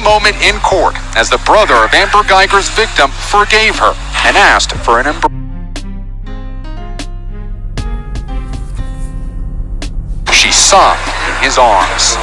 moment in court as the brother of Amber Guyger's victim forgave her and asked for an embrace. She sobbed in his arms.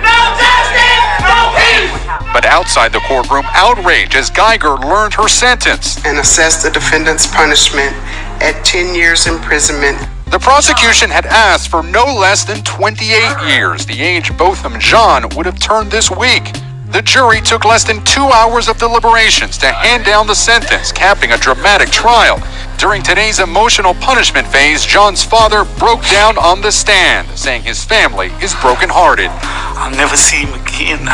No justice, no peace! But outside the courtroom, outrage as Guyger learned her sentence. And assessed the defendant's punishment at 10 years imprisonment. The prosecution had asked for no less than 28 years, the age Botham Jean would have turned this week. The jury took less than 2 hours of deliberations to hand down the sentence, capping a dramatic trial. During today's emotional punishment phase, John's father broke down on the stand, saying his family is brokenhearted. I'll never see him again.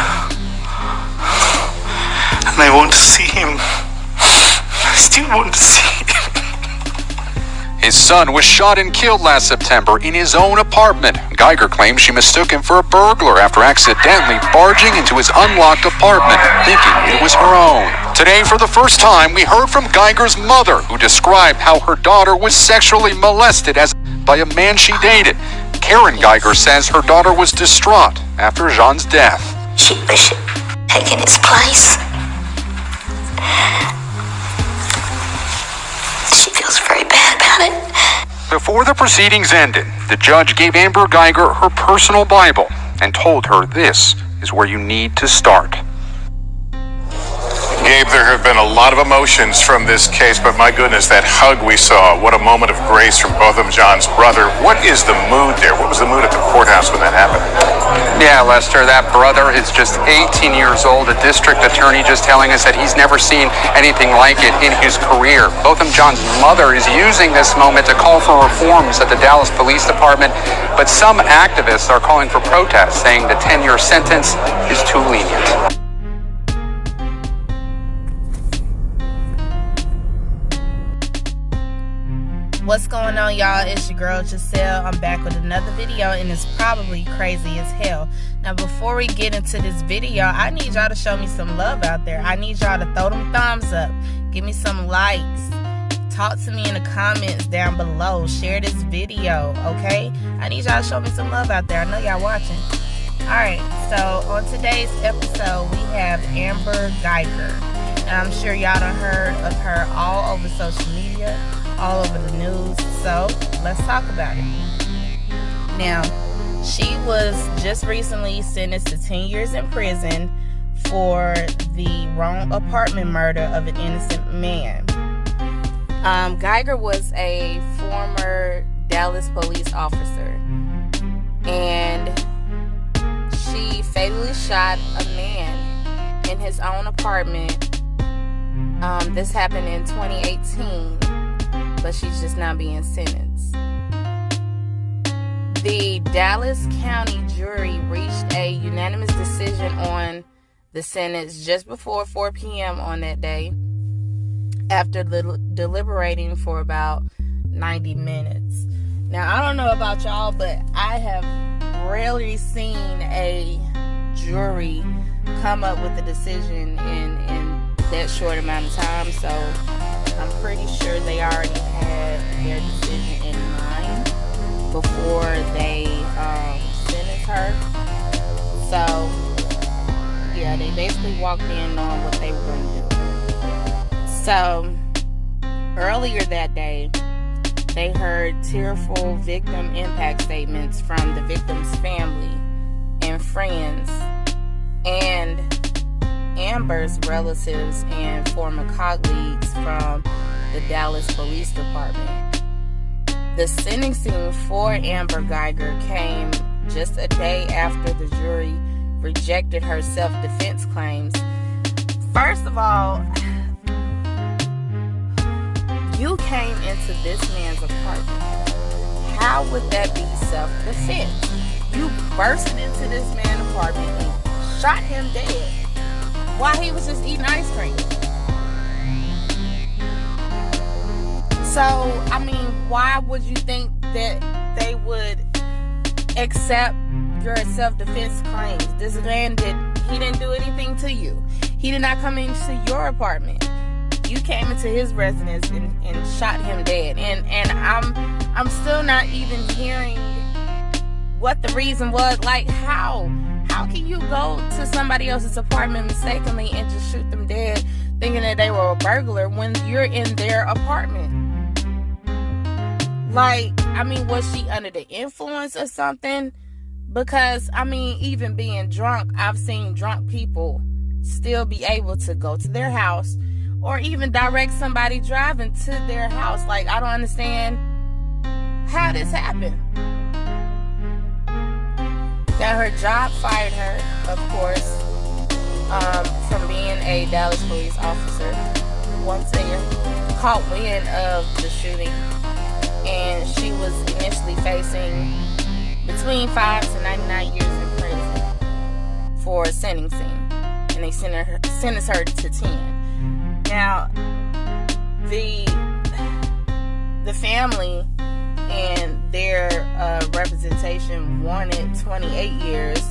And I want to see him. I still want to see him. His son was shot and killed last September in his own apartment. Guyger claims she mistook him for a burglar after accidentally barging into his unlocked apartment, thinking it was her own. Today, for the first time, we heard from Guyger's mother, who described how her daughter was sexually molested by a man she dated. Karen Guyger says her daughter was distraught after Jean's death. She was taking his place. She feels very bad about it. Before the proceedings ended, the judge gave Amber Guyger her personal Bible and told her this is where you need to start. Gabe, there have been a lot of emotions from this case, but my goodness, that hug we saw, what a moment of grace from Botham Jean's brother. What is the mood there? What was the mood at the courthouse when that happened? Yeah, Lester, that brother is just 18 years old. The district attorney just telling us that he's never seen anything like it in his career. Botham Jean's mother is using this moment to call for reforms at the Dallas Police Department, but some activists are calling for protests, saying the 10-year sentence is too lenient. What's going on, y'all? It's your girl Giselle. I'm back with another video, and it's probably crazy as hell. Now, before we get into this video, I need y'all to show me some love out there. I need y'all to throw them thumbs up, give me some likes, talk to me in the comments down below, share this video, okay? I need y'all to show me some love out there. I know y'all watching. Alright, so on today's episode, we have Amber Guyger, and I'm sure y'all done heard of her all over social media, all over the news, so let's talk about it. Now, she was just recently sentenced to 10 years in prison for the wrong apartment murder of an innocent man. Guyger was a former Dallas police officer, and she fatally shot a man in his own apartment. This happened in 2018. But she's just now being sentenced. The Dallas County jury reached a unanimous decision on the sentence just before 4 p.m. on that day, after deliberating for about 90 minutes. Now, I don't know about y'all, but I have rarely seen a jury come up with a decision in that short amount of time, so I'm pretty sure they already had their decision in mind before they sentenced her. So, yeah, they basically walked in knowing what they were going to do. So, earlier that day, they heard tearful victim impact statements from the victim's family and friends, and Amber's relatives and former colleagues from the Dallas Police Department. The sentencing for Amber Guyger came just a day after the jury rejected her self-defense claims. First of all, you came into this man's apartment. How would that be self-defense? You bursted into this man's apartment and shot him dead while he was just eating ice cream. So, I mean, why would you think that they would accept your self-defense claims? This man he didn't do anything to you. He did not come into your apartment. You came into his residence and shot him dead. And I'm still not even hearing what the reason was. Like, how can you go to somebody else's apartment mistakenly and just shoot them dead thinking that they were a burglar when you're in their apartment? Like, I mean, was she under the influence or something? Because, I mean, even being drunk, I've seen drunk people still be able to go to their house or even direct somebody driving to their house. Like, I don't understand how this happened. Now, her job fired her, of course, from being a Dallas police officer. Once they caught wind of the shooting, and she was initially facing between 5 to 99 years in prison for sentencing, and they sentenced her to 10. Now, the family and their representation wanted 28 years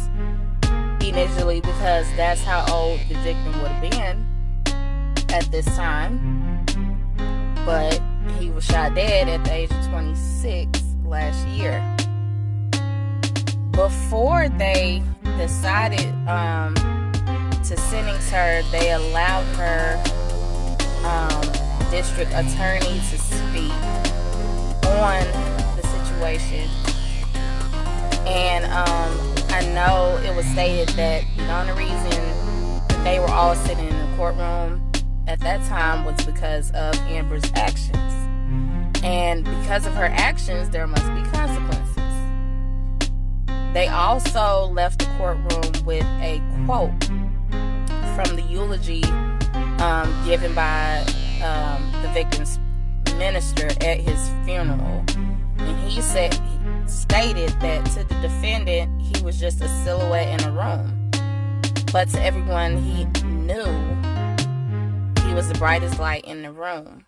initially, because that's how old the victim would have been at this time. But he was shot dead at the age of 26 last year. Before they decided to sentence her, they allowed her district attorney to speak on the situation. And I know it was stated that the only reason they were all sitting in the courtroom at that time was because of Amber's actions. And because of her actions, there must be consequences. They also left the courtroom with a quote from the eulogy given by the victim's minister at his funeral. And he stated that to the defendant, he was just a silhouette in a room. But to everyone he knew, he was the brightest light in the room.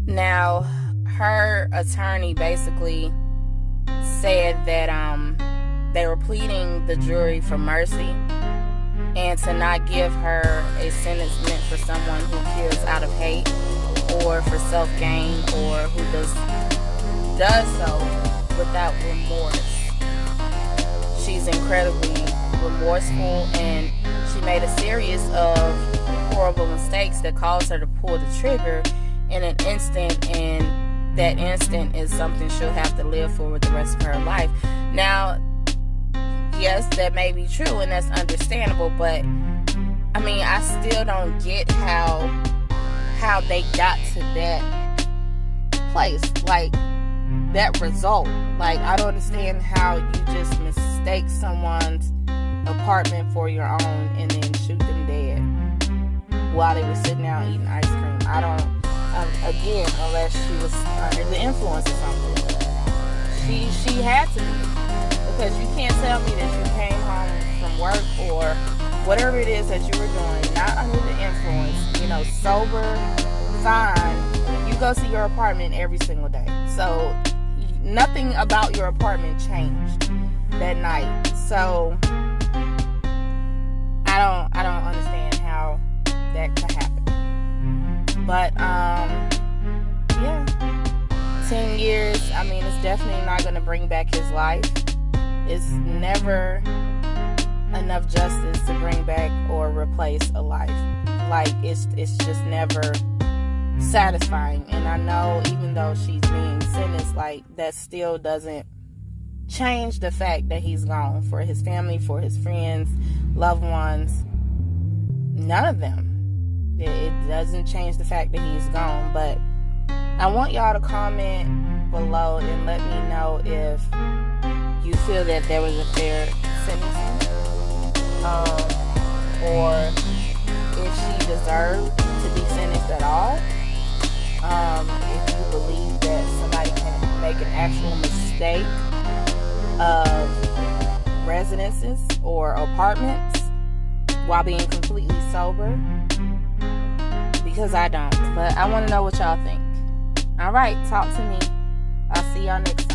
Now, her attorney basically said that they were pleading the jury for mercy and to not give her a sentence meant for someone who kills out of hate or for self-gain, or who does so without remorse. She's incredibly remorseful, and she made a series of horrible mistakes that caused her to pull the trigger in an instant, and that instant is something she'll have to live for the rest of her life. Now, yes, that may be true, and that's understandable, but I mean, I still don't get how they got to that place, like that result. Like, I don't understand how you just mistake someone's apartment for your own and then shoot them dead while they were sitting out eating ice cream. I don't, again, unless she was under the influence or something. She had to be, because you can't tell me that you came home from work or whatever it is that you were doing, not under the influence, sober, fine. You go to your apartment every single day. So nothing about your apartment changed that night. So I don't understand how that could happen. But yeah, 10 years, I mean, it's definitely not going to bring back his life. It's never enough justice to bring back or replace a life. Like, it's just never satisfying. And I know, even though she's being sentenced, like, that still doesn't change the fact that he's gone. For his family, for his friends, loved ones, none of them. It doesn't change the fact that he's gone. But I want y'all to comment below and let me know if you feel that there was a fair sentencing, or if she deserved to be sentenced at all. If you believe that somebody can make an actual mistake of residences or apartments while being completely sober, because I don't. But I want to know what y'all think. All right, talk to me. I'll see y'all next time.